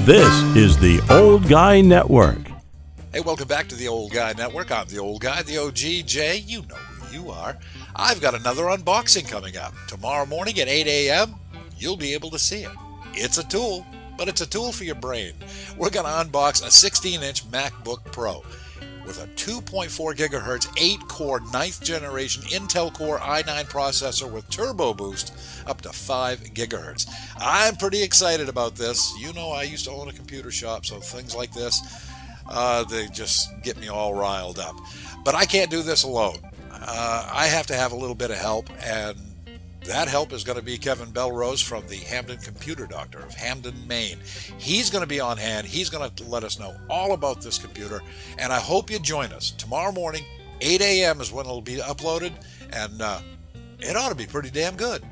This is the Old Guy Network. Hey, welcome back to the Old Guy Network. I'm the Old Guy, the OG. Jay, you know who you are. I've got another unboxing coming up. Tomorrow morning at 8 a.m., you'll be able to see it. It's a tool, but it's a tool for your brain. We're going to unbox a 16-inch MacBook Pro with a 2.4 gigahertz, 8-core, 9th generation Intel Core i9 processor with turbo boost up to 5 gigahertz. I'm pretty excited about this. You know, I used to own a computer shop, so things like this, they just get me all riled up. But I can't do this alone. I have to have a little bit of help, and that help is going to be Kevin Belrose from the Hampden Computer Doctor of Hampden, Maine. He's going to be on hand. He's going to let us know all about this computer, and I hope you join us. Tomorrow morning, 8 a.m. is when it'll be uploaded, and it ought to be pretty damn good.